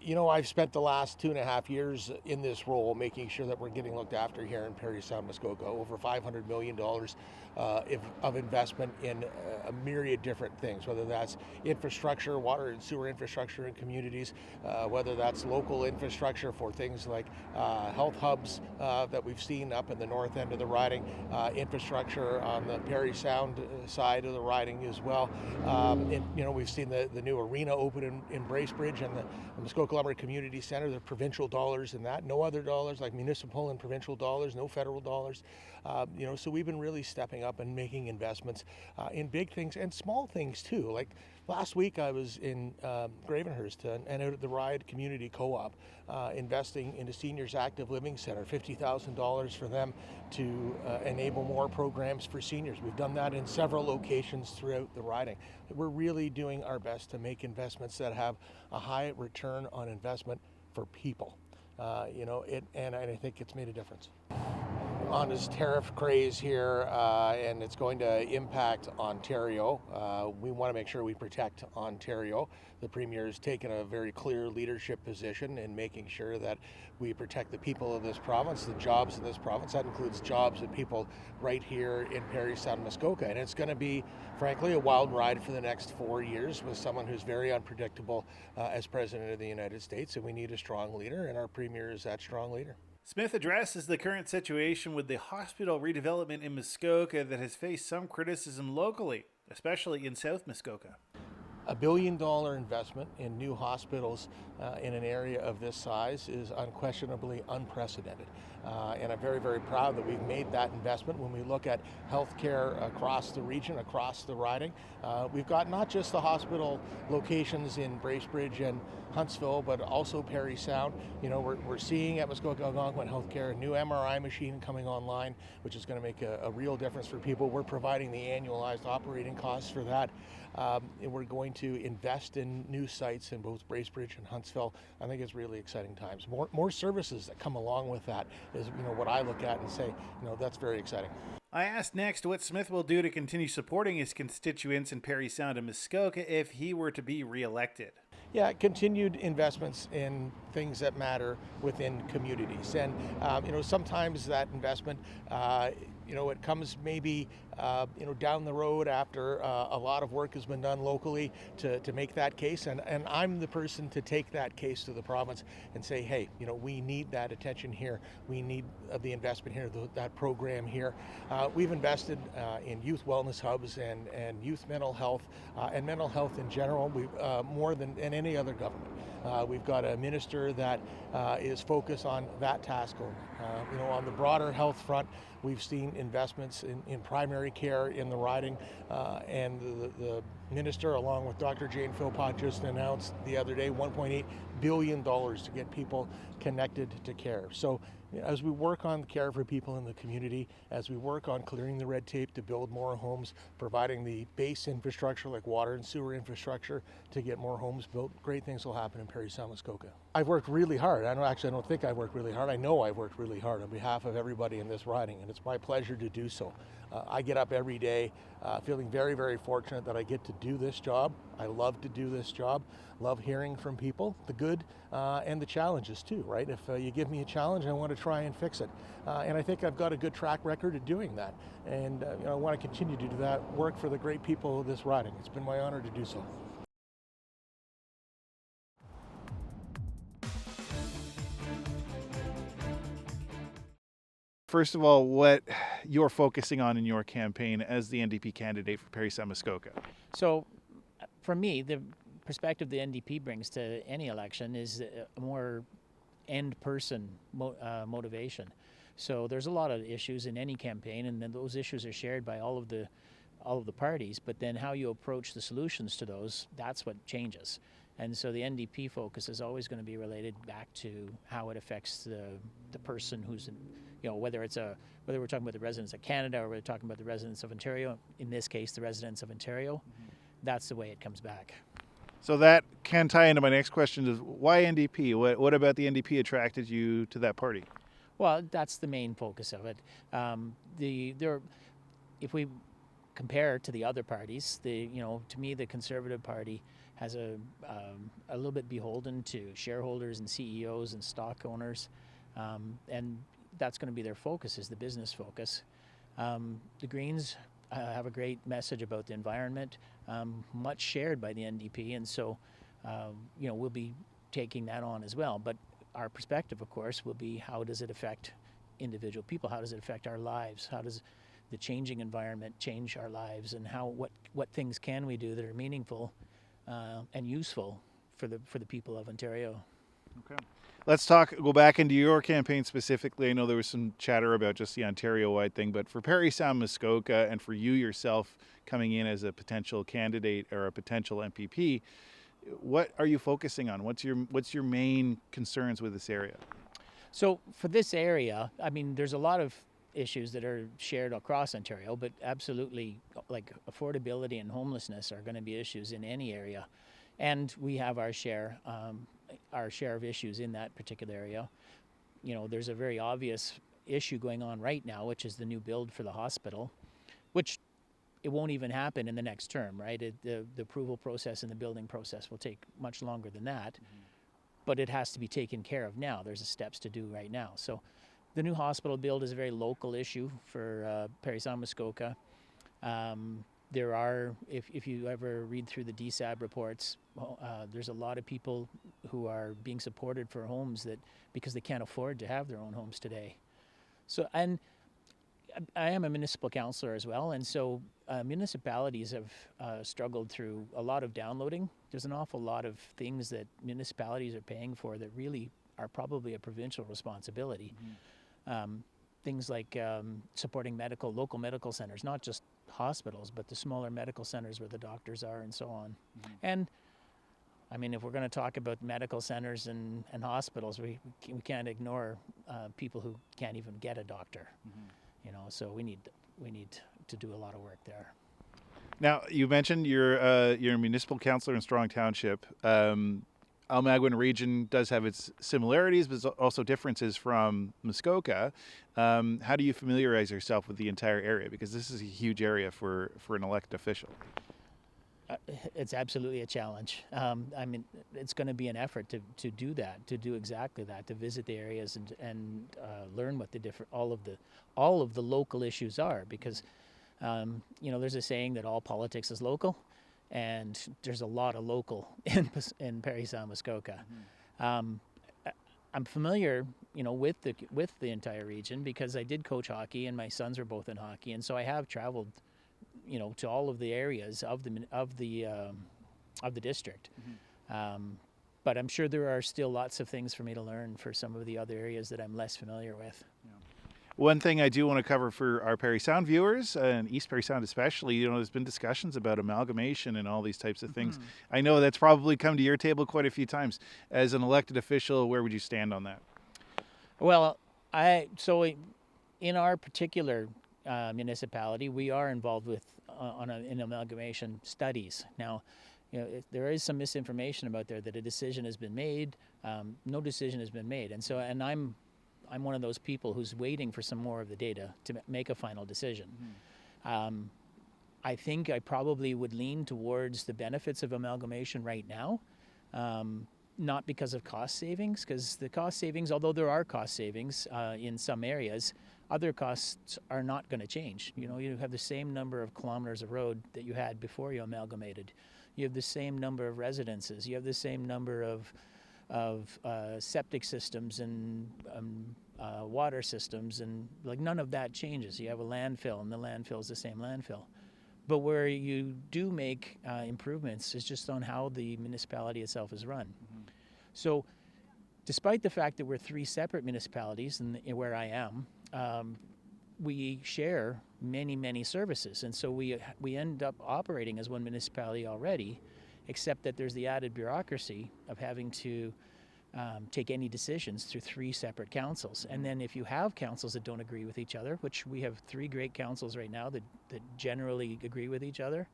I've spent the last 2.5 years in this role making sure that we're getting looked after here in Parry Sound-Muskoka. Over $500 million of investment in a myriad different things, whether that's infrastructure, water and sewer infrastructure in communities, whether that's local infrastructure for things like health hubs that we've seen up in the north end of the riding, infrastructure on the Parry Sound side of the riding as well. We've seen the new arena open in Bracebridge and the Muskoka Lumber Community Center. The provincial dollars in that, no other dollars like municipal and provincial dollars, no federal dollars. So we've been really stepping up and making investments in big things and small things too. Like last week I was in Gravenhurst and out at the Ride Community Co-op investing in a seniors active living center, $50,000 for them to enable more programs for seniors. We've done that in several locations throughout the riding. We're really doing our best to make investments that have a high return on investment for people. And I think it's made a difference. On this tariff craze here, and it's going to impact Ontario. We want to make sure we protect Ontario. The Premier's taken a very clear leadership position in making sure that we protect the people of this province, the jobs in this province. That includes jobs and people right here in Parry Sound-Muskoka. And it's going to be, frankly, a wild ride for the next 4 years with someone who's very unpredictable as President of the United States. And we need a strong leader, and our Premier is that strong leader. Smith addresses the current situation with the hospital redevelopment in Muskoka that has faced some criticism locally, especially in South Muskoka. $1 billion investment in new hospitals in an area of this size is unquestionably unprecedented. And I'm very, very proud that we've made that investment. When we look at healthcare across the region, across the riding, we've got not just the hospital locations in Bracebridge and Huntsville, but also Parry Sound. We're seeing at Muskoka Algonquin Healthcare a new MRI machine coming online, which is going to make a real difference for people. We're providing the annualized operating costs for that. And we're going to invest in new sites in both Bracebridge and Huntsville. I think it's really exciting times. More services that come along with that is what I look at and say, that's very exciting. I asked next what Smith will do to continue supporting his constituents in Parry Sound and Muskoka if he were to be re-elected. Yeah, continued investments in things that matter within communities. And, sometimes that investment, it comes maybe, down the road after a lot of work has been done locally to make that case. And I'm the person to take that case to the province and say, hey, we need that attention here. We need the investment here, that program here. We've invested in youth wellness hubs and youth mental health and mental health in general. We've more than any other government. We've got a minister that is focused on that task only. On the broader health front, we've seen investments in primary care in the riding, and the minister, along with Dr. Jane Philpott, just announced the other day $1.8 billion to get people connected to care. So as we work on care for people in the community, as we work on clearing the red tape to build more homes, providing the base infrastructure like water and sewer infrastructure to get more homes built, great things will happen in Parry Sound-Muskoka. I've worked really hard. I don't think I've worked really hard. I know I've worked really hard on behalf of everybody in this riding, and it's my pleasure to do so. I get up every day feeling very, very fortunate that I get to do this job. I love to do this job. Love hearing from people, the good and the challenges too, right? If you give me a challenge, I want to try and fix it. And I think I've got a good track record of doing that. And I want to continue to do that, work for the great people of this riding. It's been my honor to do so. First of all, what you're focusing on in your campaign as the NDP candidate for Parry Sound-Muskoka? So, for me, the perspective the NDP brings to any election is a more end-person motivation. So there's a lot of issues in any campaign, and then those issues are shared by all of the parties. But then how you approach the solutions to those, that's what changes. And so the NDP focus is always going to be related back to how it affects the person who's whether we're talking about the residents of Canada or we're talking about the residents of Ontario, in this case the residents of Ontario, that's the way it comes back. So that can tie into my next question is why NDP? What about the NDP attracted you to that party? Well, that's the main focus of it. If we compare to the other parties, to me the Conservative Party has a little bit beholden to shareholders and CEOs and stock owners, and that's going to be their focus, is the business focus. The Greens have a great message about the environment, much shared by the NDP, and so we'll be taking that on as well. But our perspective, of course, will be, how does it affect individual people? How does it affect our lives? How does the changing environment change our lives? And what things can we do that are meaningful and useful for the people of Ontario? Okay. Let's go back into your campaign specifically. I know there was some chatter about just the Ontario-wide thing, but for Parry Sound-Muskoka and for you yourself coming in as a potential candidate or a potential MPP, what are you focusing on? What's your main concerns with this area? So for this area, I mean, there's a lot of issues that are shared across Ontario, but absolutely, like affordability and homelessness are going to be issues in any area, and we have our share of issues in that particular area. There's a very obvious issue going on right now, which is the new build for the hospital, which it won't even happen in the next term, right? The approval process and the building process will take much longer than that, but it has to be taken care of now. There's steps to do right now. So the new hospital build is a very local issue for Parry Sound-Muskoka. There are, if you ever read through the DSAB reports, there's a lot of people who are being supported for homes because they can't afford to have their own homes today. So, and I am a municipal councillor as well, and so municipalities have struggled through a lot of downloading. There's an awful lot of things that municipalities are paying for that really are probably a provincial responsibility. Things like supporting local medical centers, not just hospitals, but the smaller medical centers where the doctors are and so on. And I mean, if we're going to talk about medical centers and hospitals, we can't ignore people who can't even get a doctor. So we need to do a lot of work there. Now, you mentioned you're a municipal councillor in Strong Township. Almaguin region does have its similarities, but also differences from Muskoka. How do you familiarize yourself with the entire area? Because this is a huge area for an elected official. It's absolutely a challenge. I mean, it's going to be an effort to do that, to do exactly that, to visit the areas and learn what all of the local issues are. Because there's a saying that all politics is local, and there's a lot of local in Parry Sound-Muskoka. I'm familiar, with the entire region because I did coach hockey and my sons are both in hockey, and so I have traveled, to all of the areas of the district. But I'm sure there are still lots of things for me to learn for some of the other areas that I'm less familiar with. One thing I do want to cover for our Parry Sound viewers, and East Parry Sound especially, there's been discussions about amalgamation and all these types of things. I know that's probably come to your table quite a few times. As an elected official, where would you stand on that? Well, so in our particular municipality, we are involved with in amalgamation studies. Now, there is some misinformation about there that a decision has been made. No decision has been made, and I'm one of those people who's waiting for some more of the data to make a final decision. I think I probably would lean towards the benefits of amalgamation right now, not because of cost savings, because the cost savings, although there are cost savings in some areas, other costs are not going to change. You have the same number of kilometers of road that you had before you amalgamated. You have the same number of residences. You have the same number of septic systems and water systems, and none of that changes. You have a landfill, and the landfill is the same landfill. But where you do make improvements is just on how the municipality itself is run. So despite the fact that we're three separate municipalities where I am, we share many services, and so we end up operating as one municipality already, except that there's the added bureaucracy of having to take any decisions through three separate councils. And then if you have councils that don't agree with each other, which we have three great councils right now that generally agree with each other,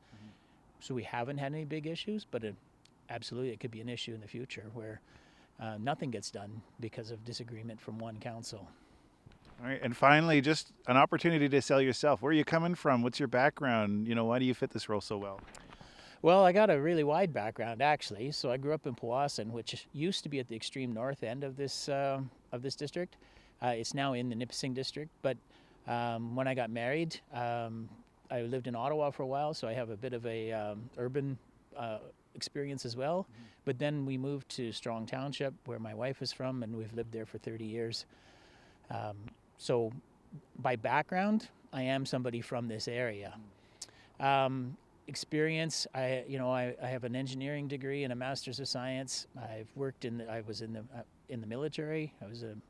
so we haven't had any big issues, but absolutely it could be an issue in the future where nothing gets done because of disagreement from one council. All right, and finally, just an opportunity to sell yourself. Where are you coming from? What's your background? Why do you fit this role so well? Well, I got a really wide background actually. So I grew up in Powassan, which used to be at the extreme north end of this district. It's now in the Nipissing district. But when I got married, I lived in Ottawa for a while, so I have a bit of a urban experience as well. But then we moved to Strong Township, where my wife is from, and we've lived there for 30 years. So by background, I am somebody from this area. Experience, I have an engineering degree and a master's of science. I was in the military. I was in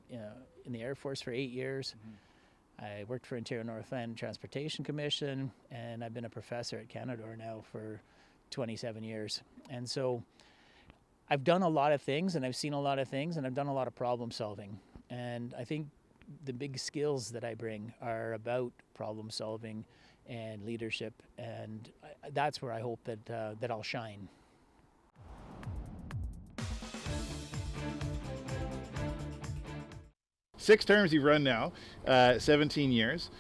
the Air Force for 8 years. I worked for Ontario Northland Transportation Commission, and I've been a professor at Canadore now for 27 years. And so I've done a lot of things, and I've seen a lot of things, and I've done a lot of problem solving. And I think the big skills that I bring are about problem solving and leadership, and that's where I hope that I'll shine. Six terms you've run now, 17 years.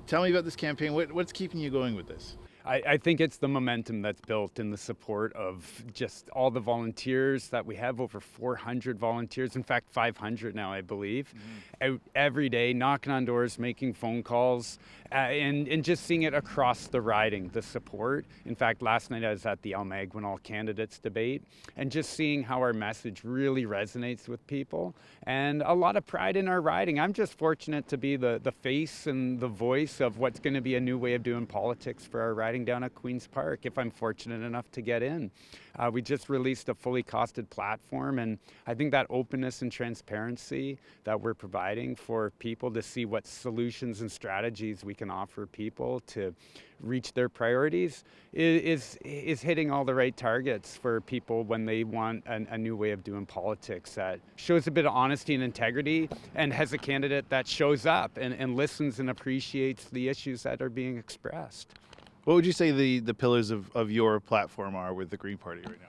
Tell me about this campaign. What's keeping you going with this? I think it's the momentum that's built in the support of just all the volunteers that we have, over 400 volunteers, in fact 500 now I believe, out every day, knocking on doors, making phone calls, and just seeing it across the riding, the support. In fact, last night I was at the Almagwin All Candidates debate, and just seeing how our message really resonates with people, and a lot of pride in our riding. I'm just fortunate to be the face and the voice of what's going to be a new way of doing politics for our riding down at Queen's Park, if I'm fortunate enough to get in. We just released a fully costed platform, and I think that openness and transparency that we're providing for people to see what solutions and strategies we can offer people to reach their priorities is hitting all the right targets for people when they want a new way of doing politics that shows a bit of honesty and integrity, and has a candidate that shows up and listens and appreciates the issues that are being expressed. What would you say the pillars of your platform are with the Green Party right now?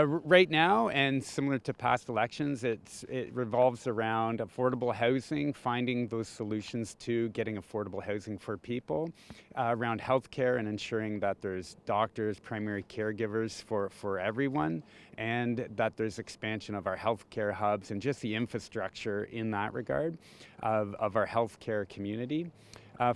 Right now, and similar to past elections, it revolves around affordable housing, finding those solutions to getting affordable housing for people, around healthcare and ensuring that there's doctors, primary caregivers for everyone, and that there's expansion of our healthcare hubs and just the infrastructure in that regard of our healthcare community.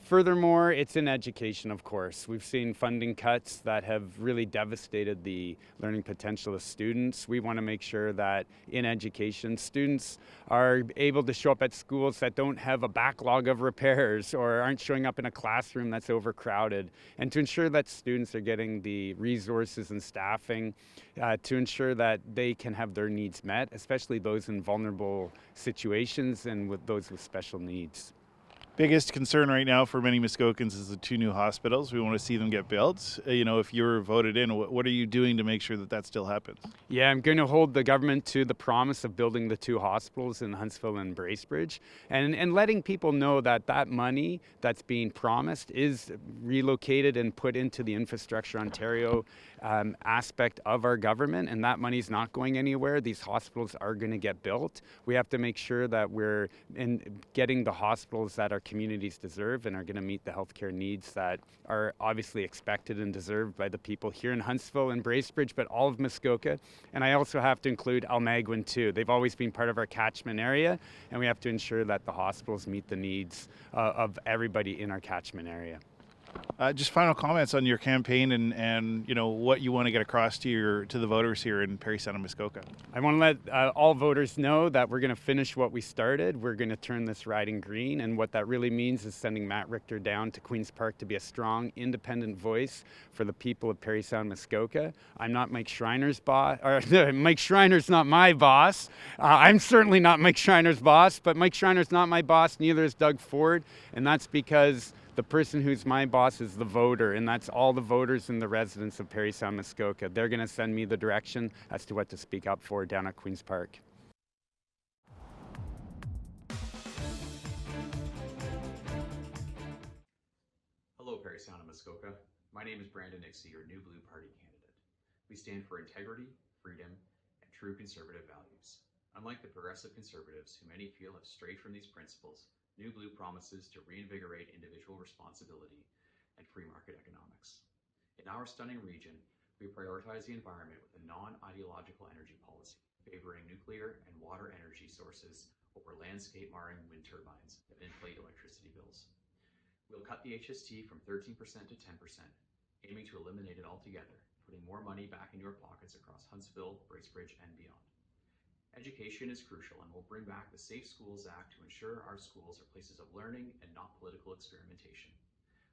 Furthermore, it's in education, of course. We've seen funding cuts that have really devastated the learning potential of students. We want to make sure that in education, students are able to show up at schools that don't have a backlog of repairs or aren't showing up in a classroom that's overcrowded, and to ensure that students are getting the resources and staffing to ensure that they can have their needs met, especially those in vulnerable situations and with those with special needs. Biggest concern right now for many Muskokans is the two new hospitals. We want to see them get built. If you're voted in, what are you doing to make sure that still happens? Yeah, I'm going to hold the government to the promise of building the two hospitals in Huntsville and Bracebridge, and letting people know that money that's being promised is relocated and put into the Infrastructure Ontario aspect of our government, and that money's not going anywhere. These hospitals are going to get built. We have to make sure that we're getting the hospitals that our communities deserve and are going to meet the healthcare needs that are obviously expected and deserved by the people here in Huntsville and Bracebridge, but all of Muskoka. And I also have to include Almagwin too. They've always been part of our catchment area, and we have to ensure that the hospitals meet the needs of everybody in our catchment area. Just final comments on your campaign and what you want to get across to the voters here in Parry Sound-Muskoka. I want to let all voters know that we're going to finish what we started. We're going to turn this riding green, and what that really means is sending Matt Richter down to Queen's Park to be a strong, independent voice for the people of Parry Sound-Muskoka. I'm not Mike Schreiner's boss, or Mike Schreiner's not my boss. I'm certainly not Mike Schreiner's boss, but Mike Schreiner's not my boss, neither is Doug Ford, and that's because the person who's my boss is the voter, and that's all the voters and the residents of Parry Sound-Muskoka. They're going to send me the direction as to what to speak up for down at Queen's Park. Hello, Parry Sound-Muskoka. My name is Brandon Nixie, your New Blue Party candidate. We stand for integrity, freedom, and true conservative values. Unlike the progressive conservatives, who many feel have strayed from these principles, New Blue promises to reinvigorate individual responsibility and free market economics. In our stunning region, We prioritize the environment with a non-ideological energy policy, favoring nuclear and water energy sources over landscape-marring wind turbines that inflate electricity bills. We'll cut the HST from 13% to 10%, aiming to eliminate it altogether, putting more money back in your pockets across Huntsville, Bracebridge, and beyond. Education is crucial, and we'll bring back the Safe Schools Act to ensure our schools are places of learning and not political experimentation.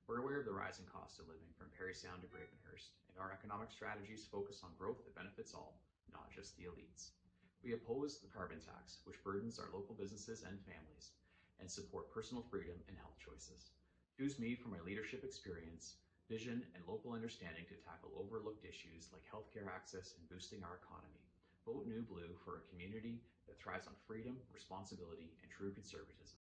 We're aware of the rising cost of living from Parry Sound to Gravenhurst, and our economic strategies focus on growth that benefits all, not just the elites. We oppose the carbon tax, which burdens our local businesses and families, and support personal freedom and health choices. Choose me for my leadership experience, vision, and local understanding to tackle overlooked issues like healthcare access and boosting our economy. Vote New Blue for a community that thrives on freedom, responsibility, and true conservatism.